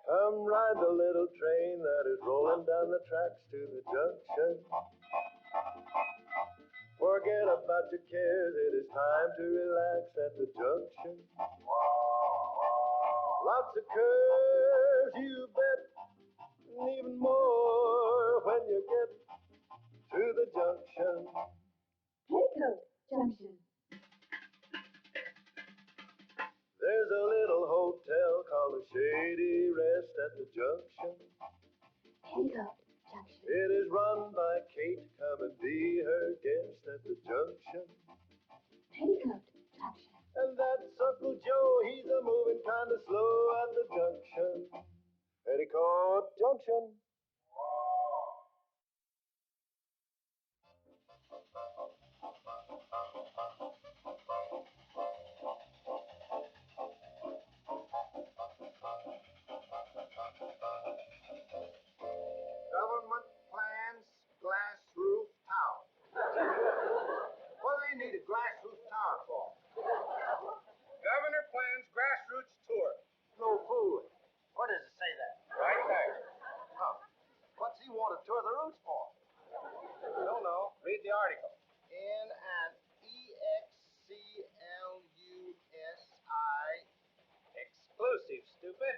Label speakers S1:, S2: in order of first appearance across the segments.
S1: Come ride the little train that is rolling down the tracks to the junction. Forget about your cares, it is time to relax at the junction. Lots of curves, you bet, and even more when you get to the junction.
S2: Petticoat Junction.
S1: There's a little hotel called the Shady Rest at the junction.
S2: Petticoat Junction.
S1: It is run by Kate. Come and be her guest at the junction.
S2: Petticoat Junction.
S1: And that's Uncle Joe. He's a moving kind of slow at the junction. Petticoat Junction.
S3: Government plans glass roof tower. What do they need a glass roof tower for? Governor plans grassroots tour. No fooling. Where does it say that? Right there. Huh. What's he want to tour the roots for? Don't know. Read the article. In an exclusive, stupid.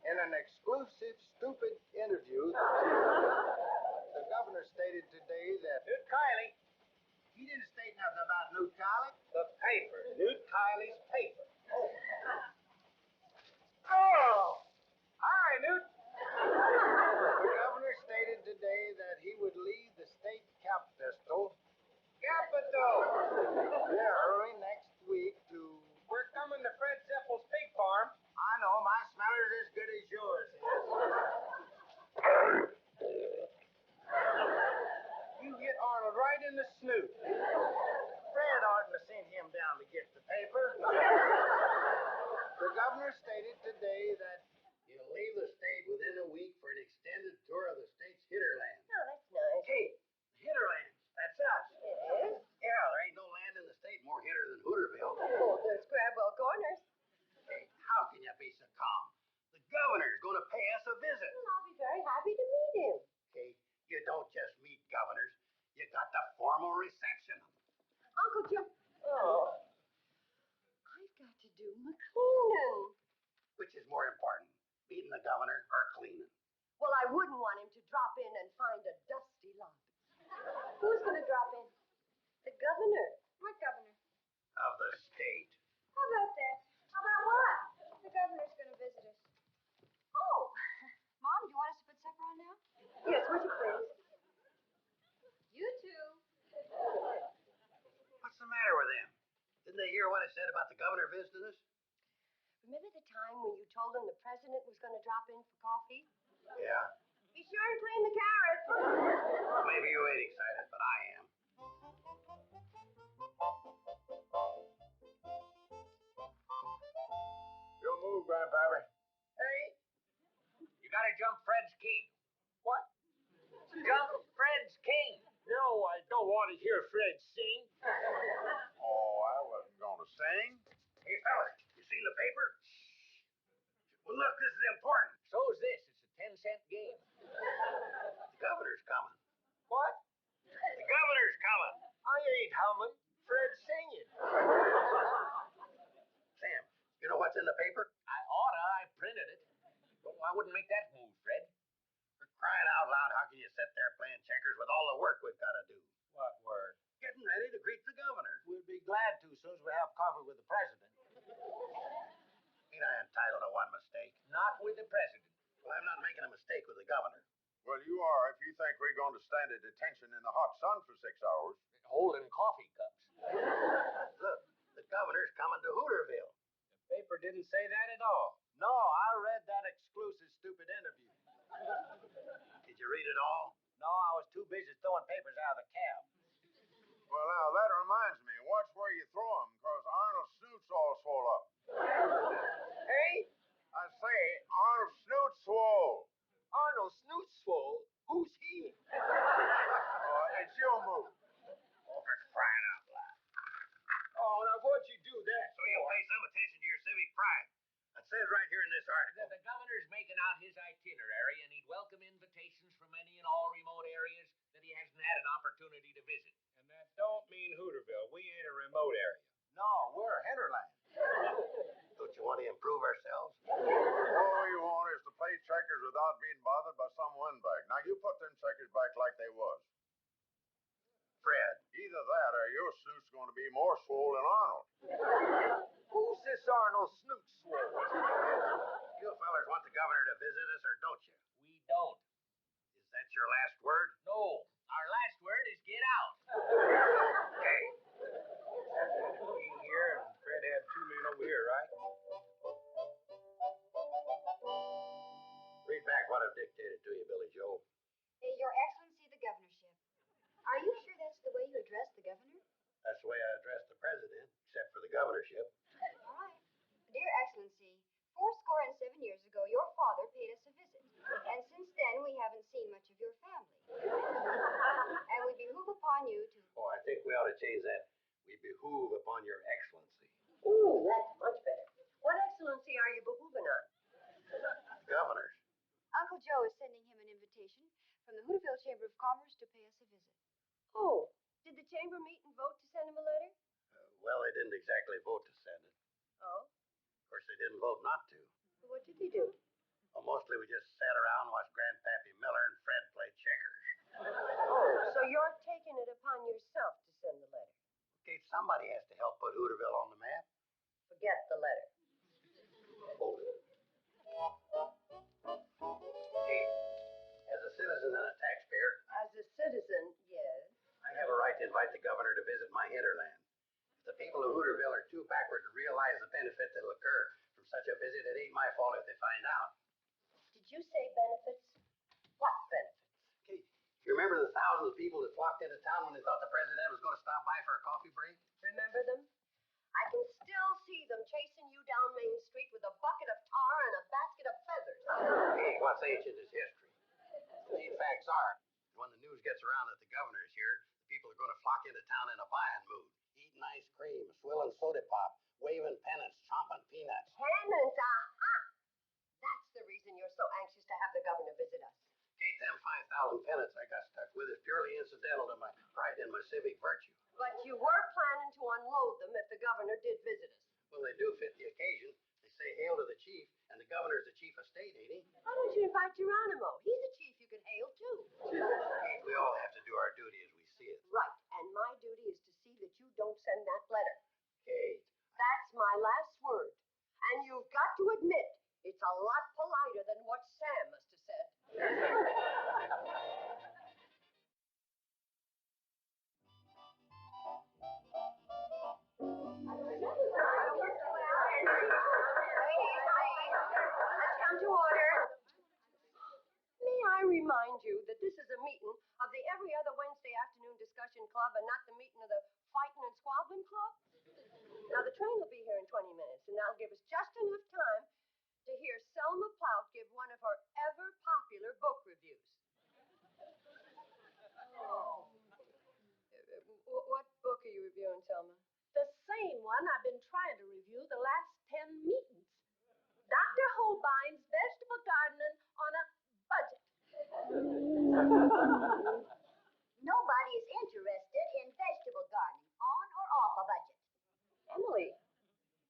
S3: In an exclusive, stupid interview, the governor stated today that Newt Kiley. He didn't state nothing about Newt Kiley. The paper. Newt Kiley's paper. Oh! Hi, Newt. The governor stated today that he would leave the state capital. Yeah, early next week to... We're coming to Fred Zippel's pig farm. I know, my smeller's as good as yours is. You hit Arnold right in the snoot. Fred oughtn't have sent him down to get the paper. The governor stated today that he'll leave the state within a week for an extended tour of the state's hinterlands.
S2: Oh, that's nice.
S3: Hey, hinterlands, that's us.
S2: It is?
S3: Yeah, there ain't no land in the state more hitter than Hooterville.
S2: Oh, the Scrabble Corners.
S3: Hey, how can you be so calm? The governor's going to pay us a visit.
S2: Well, I'll be very happy to meet him.
S3: Kate, you don't just meet governors. You got to formal reception them.
S2: Uncle Joe. Oh. I've got to do my cleaning.
S3: Which is more important, meeting the governor or cleaning?
S2: Well, I wouldn't want him to drop in and find a dusty lot. Who's going to drop in? The governor.
S4: What governor?
S3: Of the state.
S4: How about that?
S2: How about what?
S4: The governor's going to visit us.
S2: Oh.
S4: Mom, do you want us to put supper on now?
S2: Yes, would you please?
S4: You too.
S3: What's the matter with them? Didn't they hear what I said about the governor visiting us?
S2: Remember the time when you told him the president was going to drop in for coffee?
S3: Yeah.
S2: Be sure and clean the carrots.
S3: Well, maybe you ain't excited, but I am.
S1: You move, Grandpappy.
S3: Hey, you got to jump Fred's king.
S1: What?
S3: Jump Fred's king.
S1: No, I don't want to hear Fred sing. Oh, I wasn't going to sing.
S3: Hey, fellas, you seen the paper? Shh. Well, look, this is important.
S5: So's this. It's a 10-cent game.
S3: The governor's coming.
S1: What?
S3: The governor's coming.
S1: I ain't humming. Fred's singing.
S3: Sam, you know what's in the paper?
S5: I oughta. I printed it. But I wouldn't make that move, Fred.
S3: For crying out loud, how can you sit there playing checkers with all the work we've got to do?
S5: What word?
S3: Getting ready to greet the governor.
S5: We'll be glad to as soon as we have coffee with the president.
S3: Ain't I entitled to one mistake?
S5: Not with the president.
S3: Well, I'm not making a mistake with the governor.
S1: Well, you are if you think we're going to stand at detention in the hot sun for 6 hours.
S5: Holding coffee cups.
S3: Look, the governor's coming to Hooterville.
S5: The paper didn't say that at all.
S3: No, I read that exclusive stupid interview. Did you read it all?
S5: No, I was too busy throwing papers out of the cab.
S1: Well, now, that reminds me. Watch where you throw them, because Arnold's snoot's all swole up.
S3: Hey?
S1: I say, Arnold's snoot's swole.
S5: Arnold Snoot swole? Who's he?
S1: Oh, it's your move.
S3: Oh, for crying out loud.
S1: Oh, now, what'd you do that?
S3: So you'll pay some attention to your civic pride. That's says right here in this article?
S5: The governor's making out his itinerary, and he'd welcome invitations from any and all remote areas that he hasn't had an opportunity to visit.
S3: And that don't mean Hooterville. We ain't a remote area. No, we're a hinterland.
S6: Don't you want to improve ourselves?
S7: All we want is to play checkers without being bothered by some windbag. Now, you put them checkers back like they was.
S6: Fred.
S7: Either that or your snoot's going to be more swole than Arnold.
S3: Who's this Arnold Snoot swole?
S6: You fellers want the governor to visit us, or don't you?
S5: We don't.
S6: Is that your last word?
S5: No. Our last word is get out.
S6: Okay.
S3: Being here, and Fred had 2 men over here, right?
S6: Read back what I've dictated to you, Billy Joe.
S4: Your Excellency, the governorship. Are you sure that's the way you address the governor?
S6: That's the way I address the president, except for the governorship.
S4: All right. Dear Excellency, 7 years ago, your father paid us a visit. And since then, we haven't seen much of your family. And we behoove upon you to...
S6: Oh, I think we ought to change that. We behoove upon your excellency.
S2: Ooh, that's much better. What excellency are you behooving on?
S6: The governor's.
S4: Uncle Joe is sending him an invitation from the Hooterville Chamber of Commerce to pay us a visit.
S2: Oh, did the chamber meet and vote to send him a letter?
S6: Well, they didn't exactly vote to send it.
S2: Oh,
S6: Of course, they didn't vote not to.
S2: what did they do?
S6: Well, mostly we just sat around and watched Grandpappy Miller and Fred play checkers.
S2: Oh, so you're taking it upon yourself to send the letter.
S6: Okay, somebody has to help put Hooterville on the map.
S2: Forget the letter.
S6: Hold it. Hey, as a citizen and a taxpayer,
S2: As a citizen, yes.
S6: I have a right to invite the governor to visit my hinterland. If the people of Hooterville are too backward to realize the benefit that'll occur from such a visit, it ain't my fault if they find out.
S2: Did you say benefits? What benefits?
S6: Okay, you remember the thousands of people that flocked into town when they thought the president was going to stop by for a coffee break?
S2: Remember them? I can still see them chasing you down Main Street with a bucket of tar and a basket of feathers.
S6: Hey, what's ancient is history. The main facts are, when the news gets around that the governor is here, the people are going to flock into town in a buying mood, eating ice cream, swilling soda pop, waving pennants, chomping peanuts.
S2: Pennants, aha! That's the reason you're so anxious to have the governor visit us.
S6: Kate, them 5,000 pennants I got stuck with is purely incidental to my pride and my civic virtue.
S2: But you were planning to unload them if the governor did visit us.
S6: Well, they do fit the occasion. They say hail to the chief, and the governor's the chief of state, ain't he?
S2: Why don't you invite Geronimo? He's a chief you can hail, too.
S6: Kate, we all have to do our duty as we see it.
S2: Right, and my duty is to see that you don't send that letter.
S6: Kate.
S2: That's my last word. And you've got to admit, it's a lot politer than what Sam must have said. Let's come to order. May I remind you that this is a meeting of the every other Wednesday afternoon discussion club and not the meeting of the fighting and squabbling club? Now, the train will be here in 20 minutes, and that'll give us just enough time to hear Selma Plout give one of her ever-popular book reviews. Oh. What book are you reviewing, Selma?
S8: The same one I've been trying to review the last 10 meetings. Dr. Holbein's Vegetable Gardening on a Budget.
S4: Nobody is interested in vegetable gardening, on or off a budget.
S2: Emily,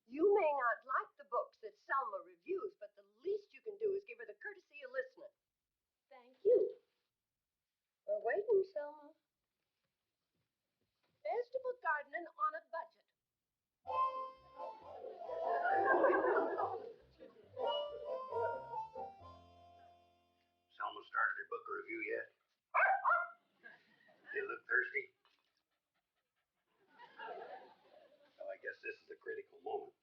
S2: you may not like the books that Selma reviews, but the least you can do is give her the courtesy of listening.
S8: Thank you.
S2: We're waiting, Selma.
S8: Vegetable Gardening on a Budget.
S6: Selma started her book review yet? They look thirsty? Well, I guess this is a critical moment.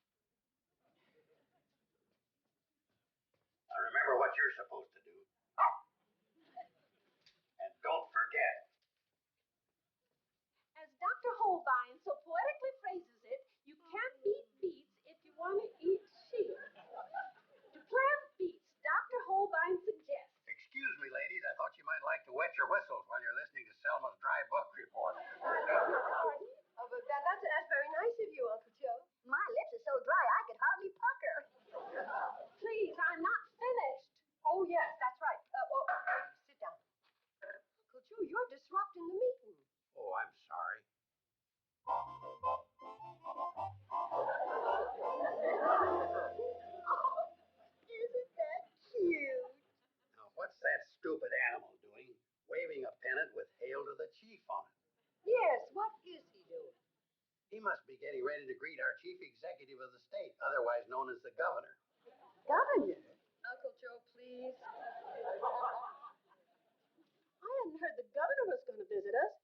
S6: Now remember what you're supposed to do. And don't forget.
S8: As Dr. Holbein so poetically phrases it, you can't beat beets if you want to eat sheep. To plant beets, Dr. Holbein suggests.
S6: Excuse me, ladies. I thought you might like to wet your whistles while you're listening to Selma's dry book report.
S2: Oh, but that's very nice of you, Uncle Joe.
S4: My lips are so dry I could hardly pucker.
S6: chief executive of the state, otherwise known as the governor.
S2: Governor? Uncle Joe, please.
S8: I hadn't heard the governor was going to visit us.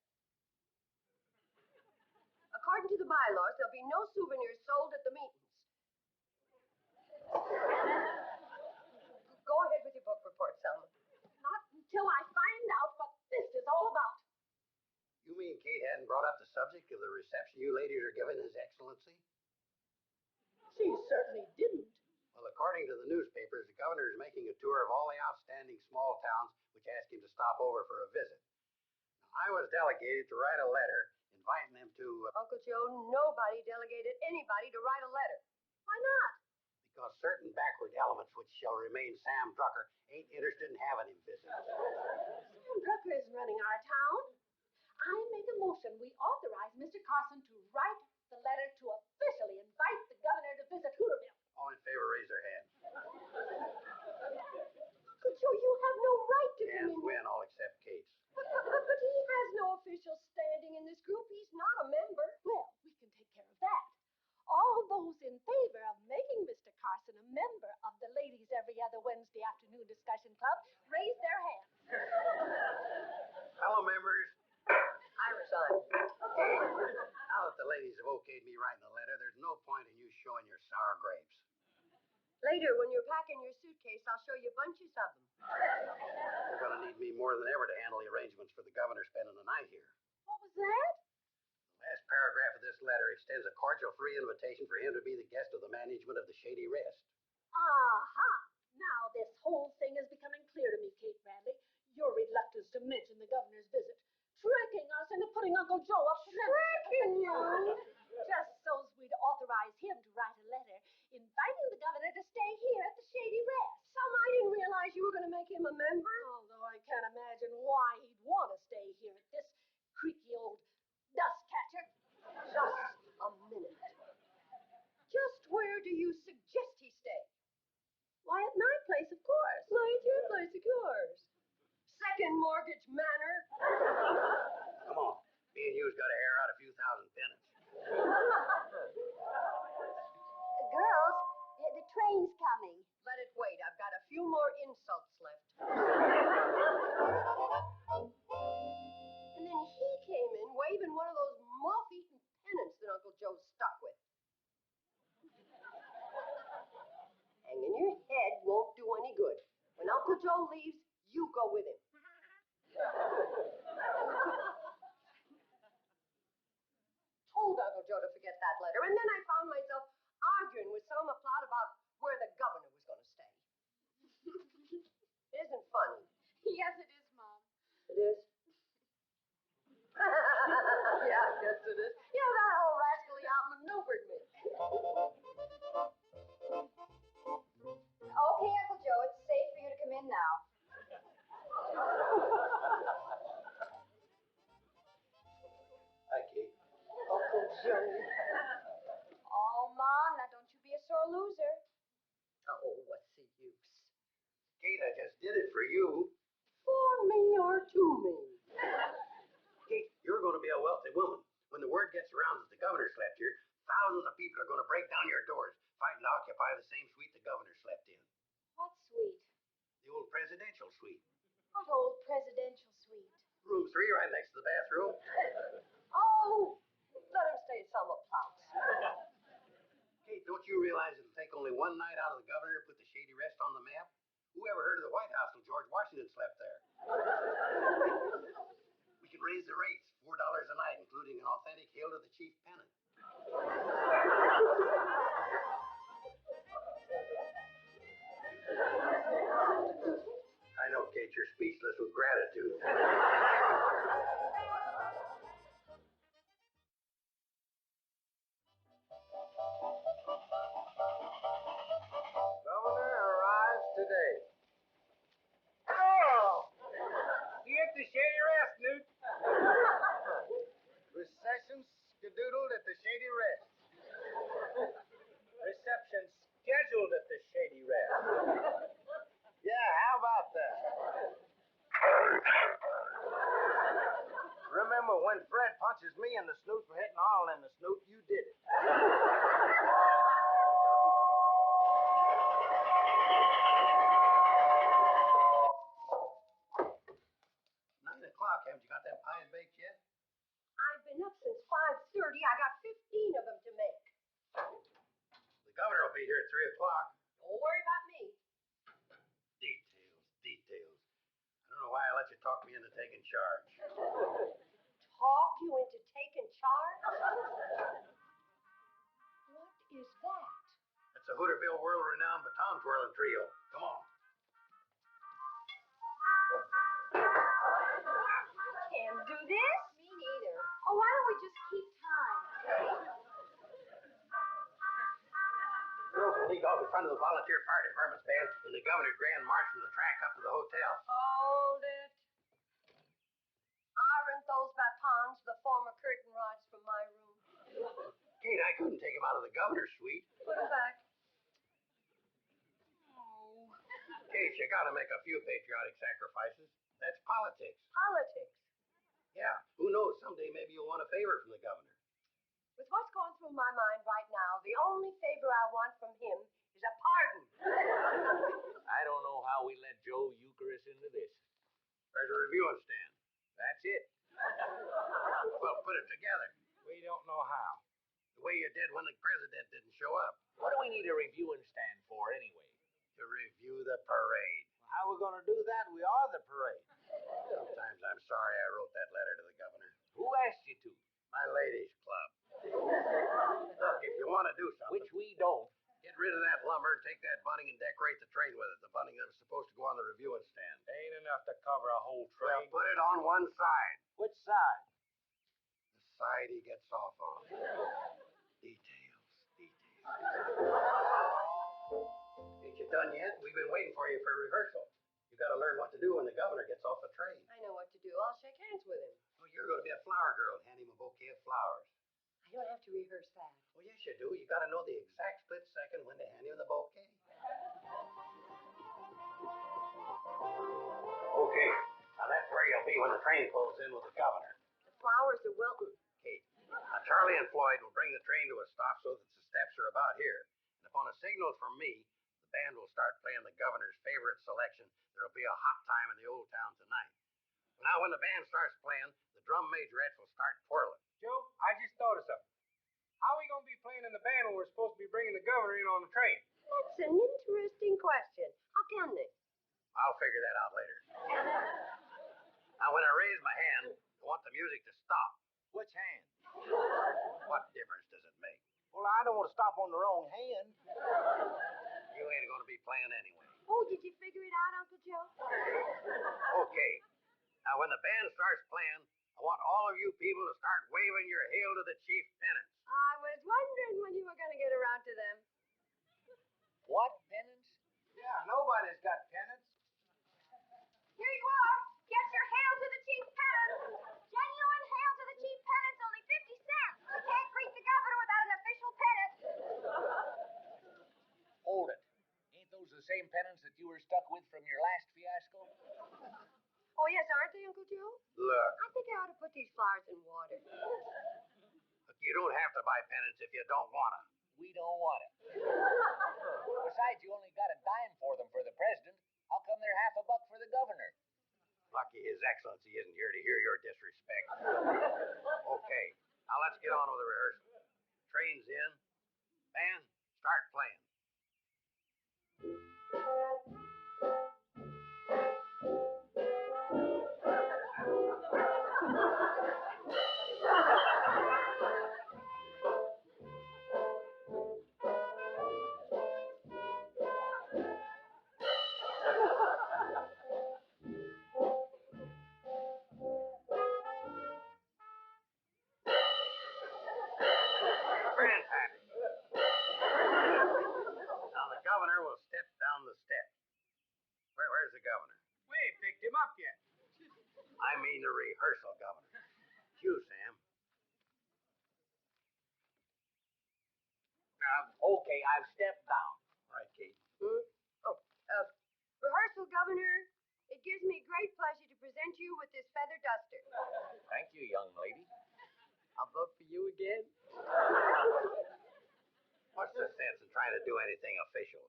S2: According to the bylaws, there'll be no souvenirs sold at the meetings. Go ahead with your book report, Selma.
S8: Not until I find out what this is all about.
S6: You mean Kate hadn't brought up the subject of the reception you ladies are giving His Excellency?
S8: She certainly didn't.
S6: Well, according to the newspapers, the governor is making a tour of all the outstanding small towns which ask him to stop over for a visit. Now, I was delegated to write a letter inviting them to...
S2: Uncle Joe, nobody delegated anybody to write a letter.
S8: Why not?
S6: Because certain backward elements, which shall remain Sam Drucker, ain't interested in having him visit us.
S8: Sam Drucker isn't running our town. I make a motion we authorize Mr. Carson to write the letter to officially invite the governor to visit Hooterville.
S6: All in favor, raise their hands.
S2: Uncle Joe, you have no right to come
S6: Hands
S2: in.
S6: win, all except Kate's.
S2: But he has no official standing in this group. He's not a member.
S8: Well, we can take care of that. All those in favor of making Mr. Carson a member of the Ladies Every Other Wednesday Afternoon Discussion Club, raise their hands.
S6: Fellow members,
S2: I resign.
S6: now that the ladies have okayed me writing the letter, there's no point in you showing your sour grapes.
S2: Later, when you're packing your suitcase, I'll show you bunches of them.
S6: You're going to need me more than ever to handle the arrangements for the governor spending the night here.
S8: What was that?
S6: The last paragraph of this letter extends a cordial free invitation for him to be the guest of the management of the Shady Rest.
S8: Aha! Now this whole thing is becoming clear to me, Kate Bradley. Your reluctance to mention the governor's visit. Tricking us into putting Uncle Joe up to
S2: Tricking you?
S8: Just so's we'd authorize him to write a letter inviting the governor to stay here at the Shady Rest.
S2: Selma, I didn't realize you were going to make him a member.
S8: Although I can't imagine why he'd want to stay here at this creaky old dust catcher.
S2: Just a minute. Just where do you suggest he stay?
S8: Why, at my place, of course.
S2: Why, at your place, of course. Second Mortgage Manor.
S6: Come on. Me and you's got to air out a few thousand penance.
S4: Girls, the train's coming.
S2: Let it wait. I've got a few more insults left. And then he came in waving one of those moth-eaten pennants that Uncle Joe's stuck with. Hanging your head won't do any good. When Uncle Joe leaves, you go with him. Told Uncle Joe to forget that letter, and then I found myself arguing with Selma Platt about where the governor was going to stay. It isn't funny.
S8: Yes, it is, Mom.
S2: It is? Yeah, I guess it is. Yeah, that old rascal, he outmaneuvered me.
S4: Okay, Uncle Joe, it's safe for you to come in now.
S6: Hi, Kate.
S2: Uncle Joe.
S4: Oh, Mom, now don't you be a sore loser.
S2: Oh, what's the use?
S6: Kate, I just did it for you.
S2: For me or to me?
S6: Kate, you're going to be a wealthy woman. When the word gets around that the governor slept here, thousands of people are going to break down your doors, fighting to occupy the same suite the governor slept in.
S4: What suite?
S6: The old presidential suite.
S4: What old presidential suite?
S6: Room 3 right next to the bathroom.
S2: Oh, let him stay at Selma Platt's.
S6: Kate, don't you realize it'll take only one night out of the governor to put the Shady Rest on the map? Who ever heard of the White House till George Washington slept there? We can raise the rates, $4 a night, including an authentic hail to the chief pennant. I know, Kate, you're speechless with gratitude.
S3: Governor arrives today. Oh! You at the Shady Rest, Newt. Recession skedoodled at the Shady Rest. Reception scheduled at the Shady Rest. Yeah, how about that? Remember when Fred punches me in the snoot for hitting all in the snoot, you did it.
S6: talk me into taking charge.
S2: Talk you into taking charge? What is that?
S6: It's a Hooterville world-renowned baton twirling trio. Come on.
S2: Can't do this.
S4: Me neither.
S8: Oh, why don't we just keep time?
S6: Girls will lead off in front of the volunteer fire department's band in the governor's grand march from the track up to the hotel.
S2: Hold it. Aren't those batons the former curtain rods from my room?
S6: Kate, I couldn't take him out of the governor's suite.
S2: Put them back.
S6: Kate, you gotta make a few patriotic sacrifices. That's politics.
S2: Politics.
S6: Yeah, who knows, someday maybe you'll want a favor from the governor.
S2: With what's going through my mind right now, the only favor I want from him is a pardon.
S5: I don't know how we let Joe euchre us into this.
S6: There's a reviewing stand.
S5: That's it.
S6: Well, put it together.
S5: We don't know how.
S6: The way you did when the president didn't show up.
S5: What do we need a reviewing stand for, anyway?
S6: To review the parade.
S5: Well, how are we going to do that? We are the parade.
S6: Sometimes I'm sorry I wrote that letter to the governor.
S5: Who asked you to?
S6: My ladies' club. Look, if you want to do something...
S5: Which we don't.
S6: Get rid of that lumber and take that bunting and decorate the train with it. The bunting that was supposed to go on the reviewing stand.
S5: Ain't enough to cover a whole
S6: Well, put it on one side.
S5: Which side?
S6: The side he gets off on. Details. Ain't you done yet? We've been waiting for you for rehearsal. You got to learn what to do when the governor gets off the train.
S2: I know what to do. I'll shake hands with him.
S6: Oh, you're going to be a flower girl and hand him a bouquet of flowers.
S2: I don't have to rehearse that.
S6: Oh, yes, you do. You got to know the exact split second when to hand him the bouquet. Okay, now that's where you'll be when the train pulls in with the governor.
S2: The flowers are wilting.
S6: Kate, now Charlie and Floyd will bring the train to a stop so that the steps are about here. And upon a signal from me, the band will start playing the governor's favorite selection. There'll be a hot time in the old town tonight. Now, when the band starts playing, the drum majorettes will start twirling.
S9: Joe, I just thought of something. How are we going to be playing in the band when we're supposed to be bringing the governor in on the train?
S2: That's an interesting question. How can they?
S6: I'll figure that out later. Now, when I raise my hand, I want the music to stop.
S5: Which hand?
S6: What difference does it make?
S5: Well, I don't want to stop on the wrong hand.
S6: You ain't going to be playing anyway.
S2: Oh, did you figure it out, Uncle Joe?
S6: Okay. Now, when the band starts playing, I want all of you people to start waving your hail to the chief pennants.
S2: I was wondering when you were going to get around to them.
S5: What pennants?
S9: Yeah, nobody's got pennants.
S4: Here you are. Get your hail to the chief pennants. Genuine hail to the chief pennants, only 50 cents. You can't greet the governor without an official pennant.
S5: Hold it. Ain't those the same pennants that you were stuck with from your last fiasco?
S2: Oh, yes, aren't they, Uncle Joe?
S6: Look,
S2: I think I ought to put these flowers in water.
S6: you don't have to buy pennants if you don't want to.
S5: We don't want it. Besides, you only got a dime for them for the president. How come they're half a buck for the governor?
S6: Lucky His Excellency isn't here to hear your disrespect. Okay, now let's get on with the rehearsal. Train's in. Band, start playing. Fantastic. Now the governor will step down the steps. Where's the governor?
S9: We ain't picked him up yet.
S6: I mean the rehearsal governor. It's you, Sam.
S5: Okay, I've stepped down.
S6: All right, Kate.
S2: Rehearsal, Governor. It gives me great pleasure to present you with this feather duster.
S5: Thank you, young lady.
S2: I'll vote for you again.
S6: What's the sense in trying to do anything official?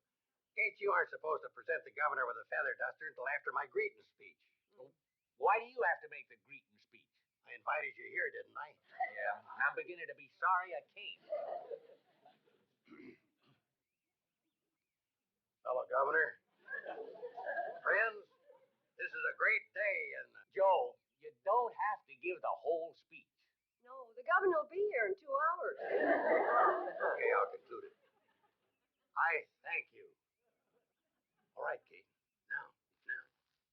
S6: Kate, you aren't supposed to present the governor with a feather duster until after my greeting speech.
S5: Why do you have to make the greeting speech?
S6: I invited you here, didn't I?
S5: Yeah, I'm beginning to be sorry I came.
S6: Fellow governor, friends, this is a great day, and
S5: Joe, give the whole speech.
S2: No, the governor will be here in 2 hours.
S6: Okay, I'll conclude it. I thank you. All right, Kate. Now.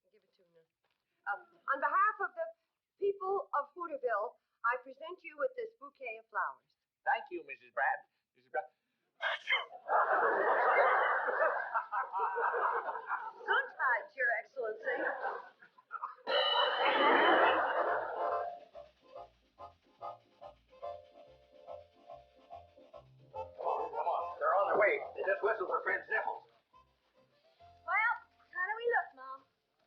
S2: Give it to him now. On behalf of the people of Hooterville, I present you with this bouquet of flowers.
S5: Thank you, Mrs. Brad. Mrs. Brad.
S2: Gesundheit, Your Excellency.
S6: Come on. They're on their way. They just whistled for Fred Zippel.
S8: Well, how do we look, Mom?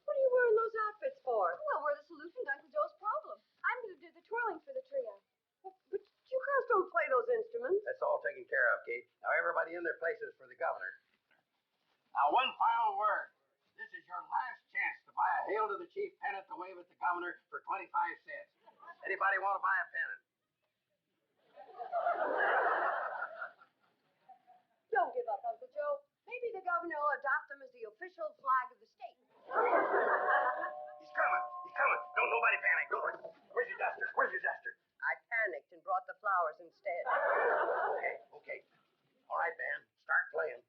S2: What are you wearing those outfits for?
S8: Well, we're the solution to Uncle Joe's problem. I'm going to do the twirling for the trio.
S2: But you girls don't play those instruments.
S6: That's all taken care of, Kate. Now, everybody in their places for the governor. Now, one final word. This is your last chance to buy a Hail to the Chief pennant to wave at the governor for 25 cents. Anybody want to buy a pennant?
S2: Don't give up, Uncle Joe. Maybe the governor will adopt them as the official flag of the state.
S6: He's coming. Don't nobody panic. Where's your duster?
S2: I panicked and brought the flowers instead.
S6: Okay. All right, band. Start playing.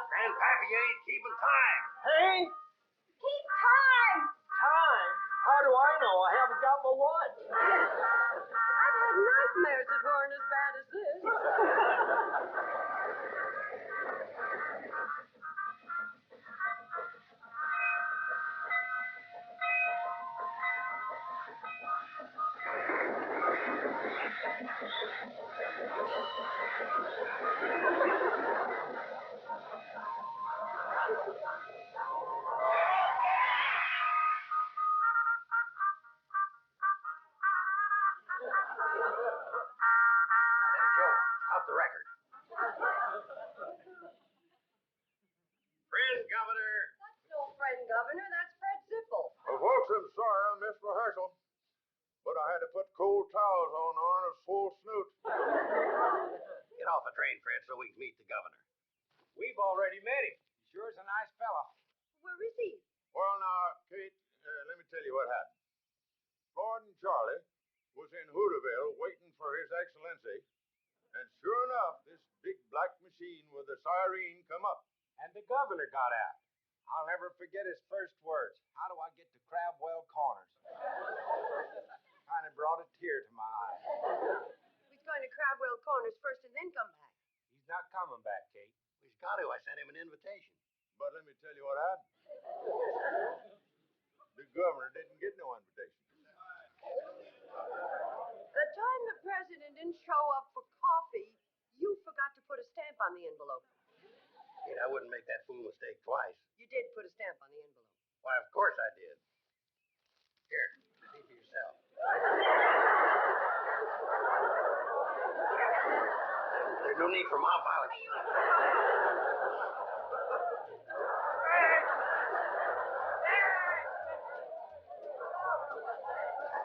S6: Grandpappy ain't keeping time.
S9: Hey,
S8: Keep time!
S9: time? How do I know? I haven't got my watch.
S2: I've had nightmares that weren't as bad as this.
S6: Hey, Joe, stop the record. Friend Governor.
S2: That's no friend, Governor. That's Fred Zippel.
S7: Well, folks, I'm sorry I missed rehearsal, but I had to put cold towels on Arnold's full snoot.
S6: Get off the train, Fred, so we can meet the governor.
S9: We've already met him. He sure is a nice fella.
S2: Where is he?
S7: Well, now, Kate, let me tell you what happened. Floyd and Charlie was in Hooterville waiting for His Excellency, and sure enough, this big black machine with a siren come up.
S9: And the governor got out. I'll never forget his first words. How do I get to Crabwell Corners? Kind of brought a tear to my eye.
S2: He's going to Crabwell Corners first and then come back.
S9: He's not coming back, Kate.
S6: He's got to. I sent him an invitation.
S7: But let me tell you what happened. The governor didn't get no invitation.
S2: The time the president didn't show up for coffee, you forgot to put a stamp on the envelope.
S6: Kate, I wouldn't make that fool mistake twice.
S2: You did put a stamp on the envelope.
S6: Why, of course I did. Here, see for yourself. There's no need for mob violence.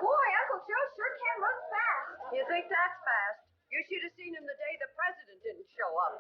S8: Boy, Uncle Joe sure can run fast.
S2: You think that's fast? You should have seen him the day the president didn't show up.